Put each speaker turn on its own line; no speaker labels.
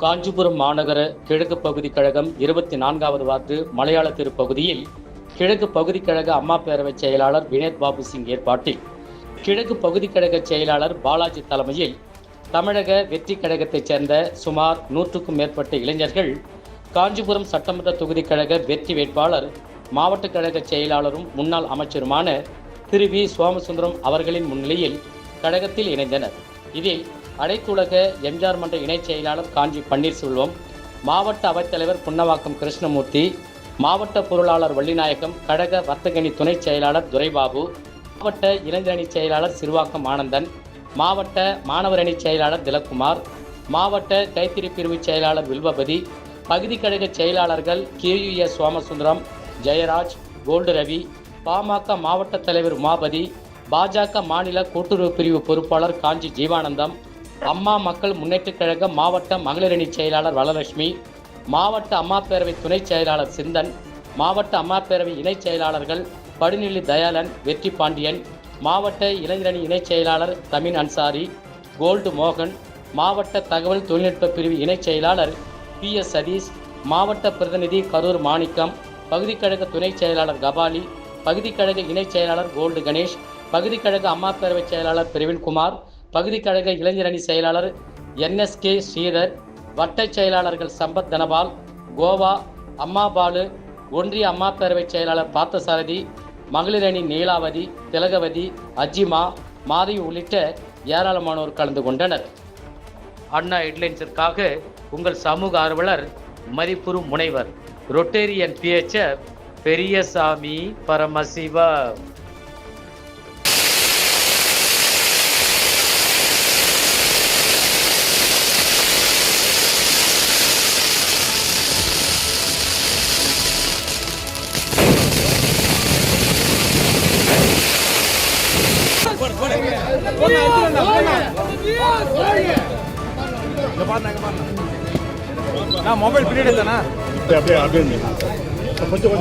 காஞ்சிபுரம் மாநகர கிழக்கு பகுதி கழகம் 24வது வார்டு மலையாள தெரு பகுதியில் கிழக்கு பகுதி கழக அம்மா பேரவை செயலாளர் வினேத் பாபு சிங் ஏற்பாட்டில் கிழக்கு பகுதி கழக செயலாளர் பாலாஜி தலைமையில் தமிழக வெற்றி கழகத்தைச் சேர்ந்த சுமார் 100க்கும் மேற்பட்ட இளைஞர்கள் காஞ்சிபுரம் சட்டமன்ற தொகுதி கழக வெற்றி வேட்பாளர் மாவட்ட கழக செயலாளரும் முன்னாள் அமைச்சருமான திரு வி சோமசுந்தரம் அவர்களின் முன்னிலையில் கழகத்தில் இணைந்தனர். இதில் அனைத்துலக எம்ஜிஆர் மன்ற இணைச் செயலாளர் காஞ்சி பன்னீர்செல்வம், மாவட்ட அவைத்தலைவர் புன்னவாக்கம் கிருஷ்ணமூர்த்தி, மாவட்ட பொருளாளர் வள்ளிநாயகம், கழக வர்த்தகணி துணைச் செயலாளர் துரைபாபு, மாவட்ட இளைஞரணி செயலாளர் சிறுவாக்கம் ஆனந்தன், மாவட்ட மாணவரணி செயலாளர் திலக்குமார், மாவட்ட கைத்திரி பிரிவு செயலாளர் வில்வபதி, பகுதி கழக செயலாளர்கள் KUS சோமசுந்தரம், ஜெயராஜ், கோல்டு ரவி, பாமக மாவட்ட தலைவர் உமாபதி, பாஜக மாநில கூட்டுறவு பிரிவு பொறுப்பாளர் காஞ்சி ஜீவானந்தம், அம்மா மக்கள் முன்னேற்றக் கழக மாவட்ட மகளிரணி செயலாளர் வளலட்சுமி, மாவட்ட அம்மா பேரவை துணை செயலாளர் சிந்தன், மாவட்ட அம்மா பேரவை இணைச் செயலாளர்கள் படுநெல்லி தயாளன், வெற்றி பாண்டியன், மாவட்ட இளைஞரணி இணைச் செயலாளர் தமின் அன்சாரி, கோல்டு மோகன், மாவட்ட தகவல் தொழில்நுட்ப பிரிவு இணைச் செயலாளர் PS சதீஷ், மாவட்ட பிரதிநிதி கரூர் மாணிக்கம், பகுதி கழக துணை செயலாளர் கபாலி, பகுதி கழக இணைச் செயலாளர் கோல்டு கணேஷ், பகுதி கழக அம்மா பேரவை செயலாளர் பிரவீன்குமார், பகுதி கழக இளைஞரணி செயலாளர் NSK ஸ்ரீதர், வட்டச் செயலாளர்கள் சம்பத் தனபால், கோவா அம்மா பாலு, ஒன்றிய அம்மா பேரவை செயலாளர் பார்த்தசாரதி, மகளிரணி நீலாவதி, திலகவதி, அஜிமா, மாரி உள்ளிட்ட ஏராளமானோர் கலந்து கொண்டனர். அண்ணா ஹெட்லைன்ஸிற்காக உங்கள் சமூக ஆர்வலர் மதிப்புறு முனைவர் Rotarian PHF Periyasamy Paramasiva.
Mobile period தானே
அப்படியே கொஞ்சம்